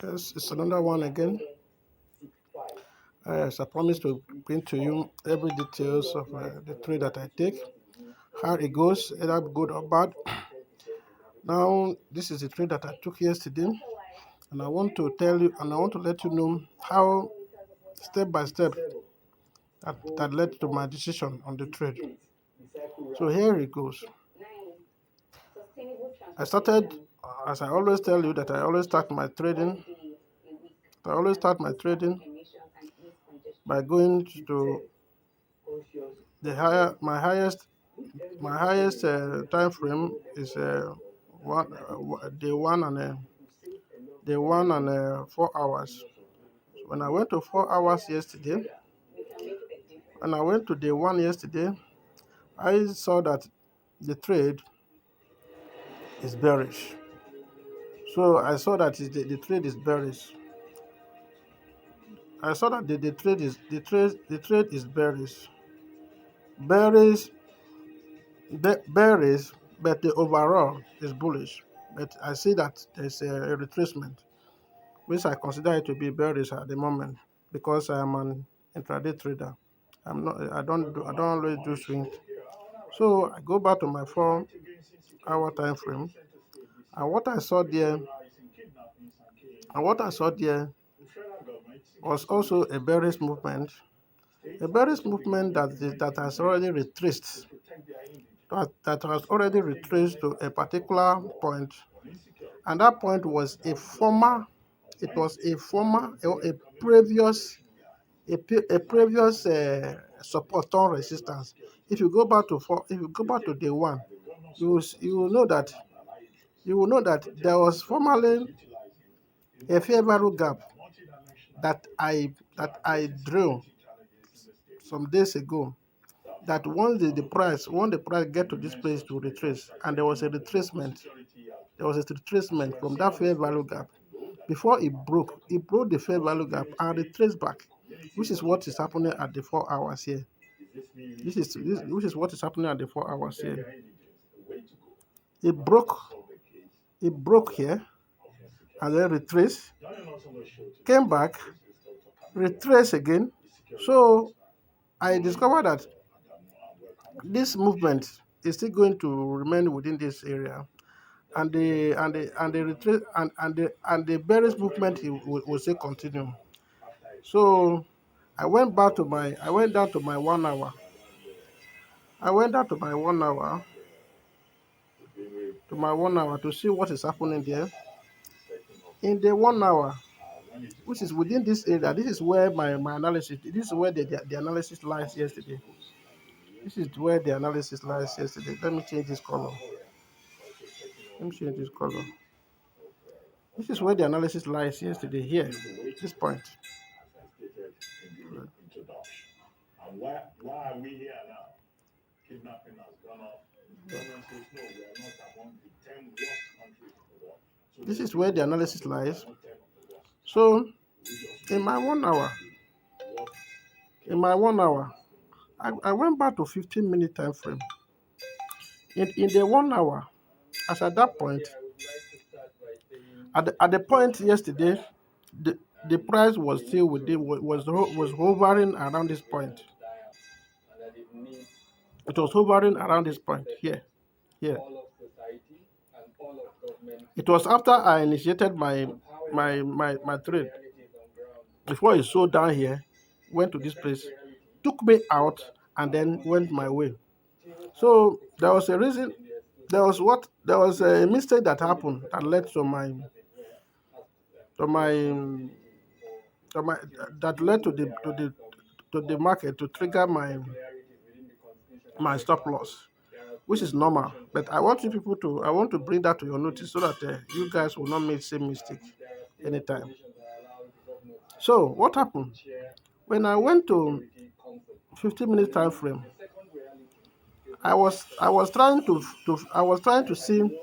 Yes, it's another one again. Yes, I promise to bring to you every details of the trade that I take, how it goes, either good or bad. Now, this is the trade that I took yesterday, and I want to tell you, and I want to let you know how step by step that led to my decision on the trade. So here it goes. I started, as I always tell you, that I always start my trading. I always start my trading by going to the higher, my highest time frame is day one and day 4 hours. When I went to 4 hours yesterday, when I went to day one yesterday, I saw that the trade is bearish. So I saw that the trade is bearish. I saw that the trade is bearish, bearish, bearish, but the overall is bullish. But I see that there's a retracement, which I consider it to be bearish at the moment because I am an intraday trader. I don't always do swing. So I go back to my 4 hour time frame, and what I saw there was also a bearish movement. A bearish movement that has already retraced, that has already retraced to a particular point, and that point was a previous a previous support on resistance. If you go back to day one, you will know that there was formerly a fair value gap that I drew some days ago. That once the price get to this place to retrace, and there was a retracement. There was a retracement from that fair value gap. Before it broke the fair value gap and retraced back, which is what is happening at the 4 hours here. Which is what is happening at the 4 hours here. It broke, it broke here, and then retraced, came back, retraced again. So I discovered that this movement is still going to remain within this area, and the retreat and the bearish movement will still continue. So I went down to my 1 hour. I went down to my 1 hour to see what is happening there. In the 1 hour, which is within this area, this is where my analysis, this is where the analysis lies yesterday. This is where the analysis lies yesterday. Let me change this color. Let me change this color. This is where the analysis lies yesterday, here, this point. This is where the analysis lies. So in my 1 hour, I went back to 15-minute time frame. In the 1 hour, as at that point, at the point yesterday, the price was still within was hovering around this point. It was hovering around this point here. It was after I initiated my trade. Before it sold down here, went to this place, took me out, and then went my way. So there was a reason. There was a mistake that happened that led to my to my that led to the market to trigger my stop loss, which is normal. But I want to bring that to your notice so that you guys will not make the same mistake anytime. So what happened? When I went to 15-minute time frame, I was trying to see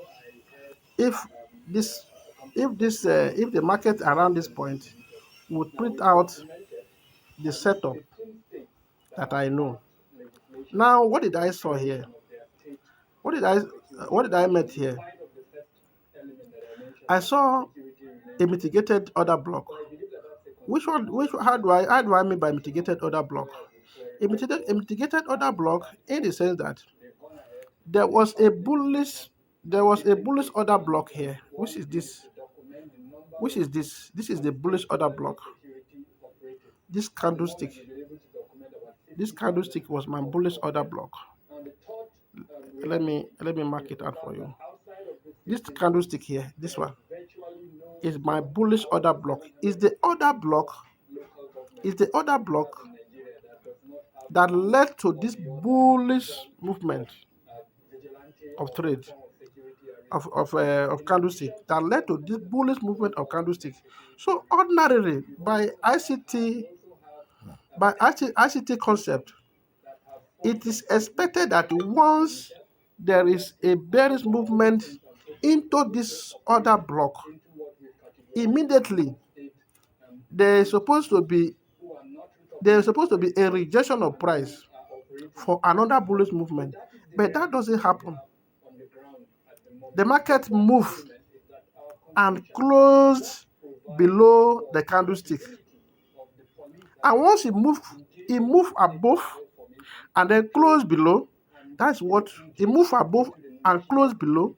if this if the market around this point would print out the setup that I know. Now, what did I saw here? What did I what did I met here? I saw a mitigated order block. Which one? How do I mean by mitigated order block? A mitigated order block in the sense that there was a bullish order block here, which is this. This is the bullish order block. This candlestick. This candlestick was my bullish order block. Let me mark it out for you. This candlestick here, this one, is my bullish order block. Is the order block that led to this bullish movement of trade of candlestick, that led to this bullish movement of candlestick. So ordinarily, by ICT concept, it is expected that once there is a bearish movement into this order block, immediately there is supposed to be a rejection of price for another bullish movement, but that doesn't happen. The market moved and closed below the candlestick, and once it moved above and then closed below. That's what it moved above and closed below,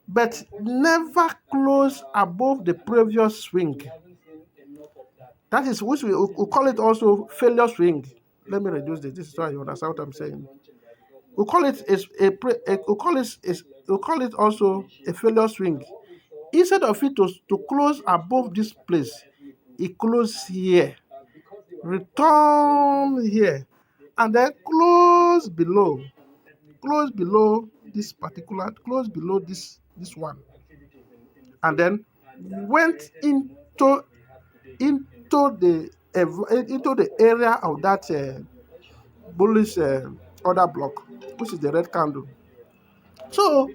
but never closed above the previous swing. That is which we call it also failure swing. Let me reduce this. This is why you understand what I'm saying. We call it also a failure swing. Instead of it to close above this place, it closes here, return here, and then close below this one, and then went into the area of that bullish order block, which is the red candle. So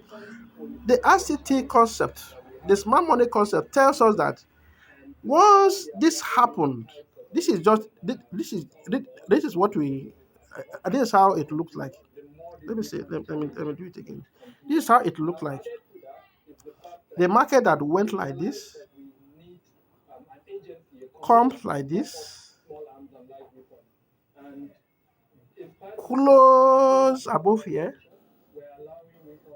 the RCT concept, the smart money concept, tells us that once this happened, this is what we this is how it looks like. Let me do it again. This is how it looked like. The market that went like this, comes like this, close above here,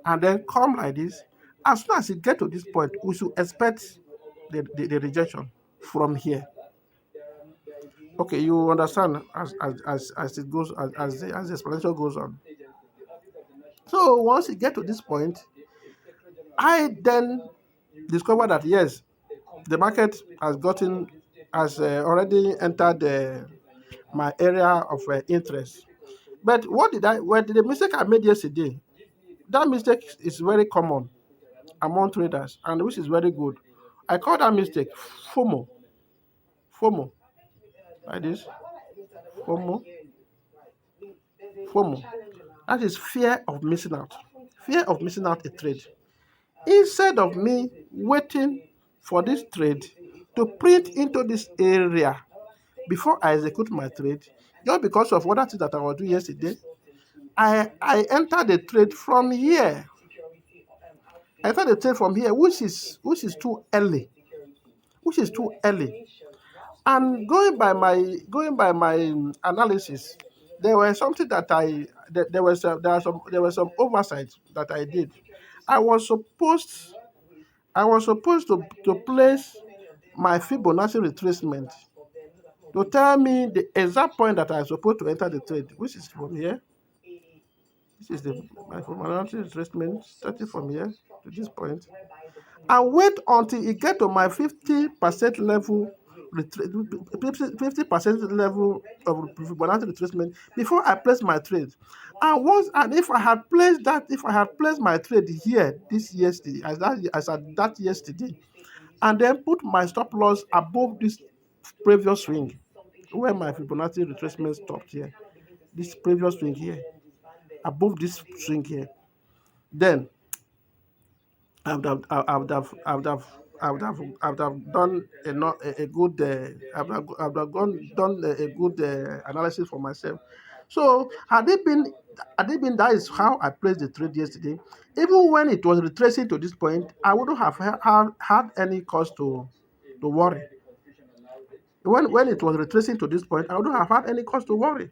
and then come like this. As soon as it get to this point, we should expect the rejection from here. Okay, you understand as it goes, as the explanation goes on. So once you get to this point, I then discover that yes, the market has already entered my area of interest. But the mistake I made yesterday, that mistake is very common among traders, and which is very good. I call that mistake FOMO. FOMO. Like this. FOMO. That is fear of missing out. Fear of missing out a trade. Instead of me waiting for this trade to print into this area before I execute my trade, just because of other things that I was doing yesterday, I entered the trade from here. Which is too early. And going by my analysis, there was something that there was some oversight that I did. I was supposed to place my Fibonacci retracement to tell me the exact point that I was supposed to enter the trade, which is from here. This is my Fibonacci retracement starting from here to this point, and wait until it get to my 50% level. 50% level of Fibonacci retracement before I place my trade. And if I had placed my trade here yesterday, and then put my stop loss above this previous swing, where my Fibonacci retracement stopped here, this previous swing here, above this swing here, then I would have done a good analysis for myself So had it been that is how I placed the trade yesterday, even when it was retracing to this point, I wouldn't have had any cause to worry. When it was retracing to this point, I wouldn't have had any cause to worry.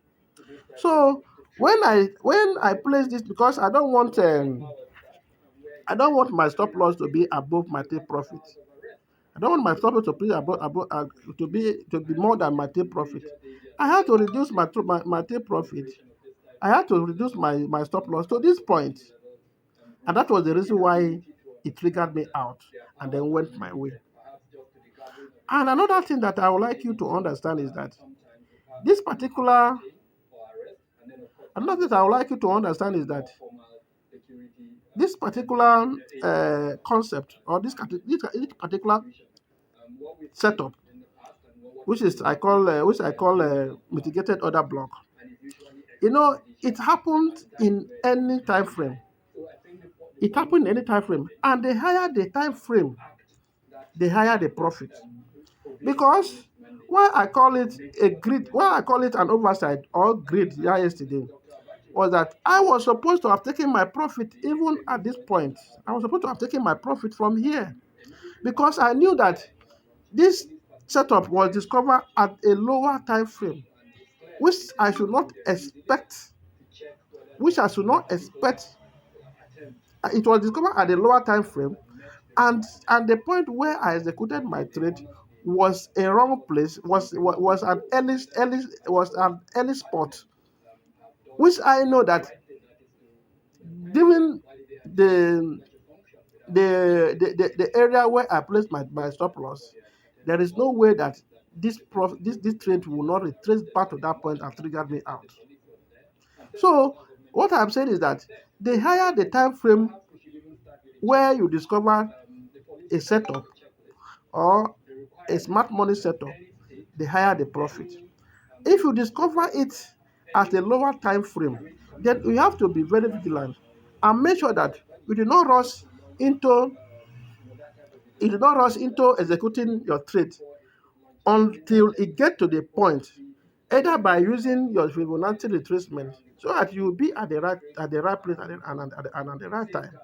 So when I place this, because I don't want my stop loss to be above my take profit. I don't want my stop loss to be to be more than my take profit. I had to reduce my take profit. I had to reduce my stop loss to this point, and that was the reason why it triggered me out and then went my way. And another thing that I would like you to understand is that this particular another thing I would like you to understand is that this particular concept, or this particular setup, which I call mitigated order block. It happened in any time frame. It happened in any time frame, and the higher the time frame, the higher the profit. Because why I call it an oversight or greed yesterday was that I was supposed to have taken my profit even at this point. I was supposed to have taken my profit from here, because I knew that this setup was discovered at a lower time frame, which I should not expect, which I should not expect. It was discovered at a lower time frame, and the point where I executed my trade was a wrong place, was an early spot, which I know that given the the area where I placed my stop loss, there is no way that this trade will not retrace back to that point and trigger me out. So what I'm saying is that the higher the time frame where you discover a setup or a smart money setup, the higher the profit. If you discover it at a lower time frame, then you have to be very vigilant and make sure that you do not rush into executing your trade until it get to the point, either by using your Fibonacci retracement, so that you will be at the right place and at the right time.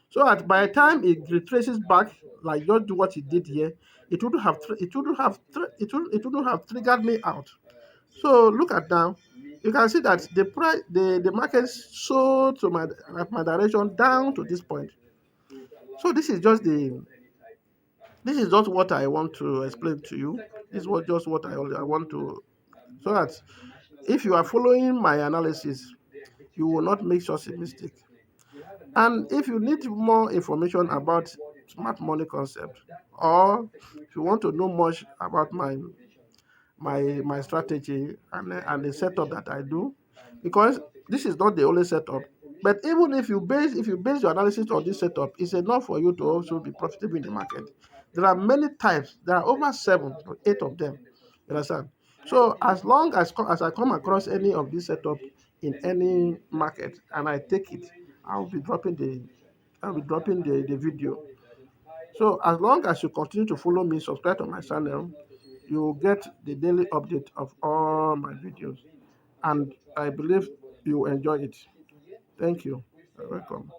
So that by the time it retraces back, like just do what it did here, it wouldn't have triggered me out. So look at now, you can see that the market sold to my direction down to this point. So this is just what I want to explain to you. This is just what I want to, so that if you are following my analysis, you will not make such a mistake. And if you need more information about smart money concept, or if you want to know much about my strategy and the setup that I do, because this is not the only setup. But even if you base your analysis on this setup, it's enough for you to also be profitable in the market. There are many types. There are over 7 or 8 of them. You understand? So as long as I come across any of this setup in any market and I take it, I'll be dropping the video. So as long as you continue to follow me, subscribe to my channel, you will get the daily update of all my videos. And I believe you will enjoy it. Thank you. You're welcome.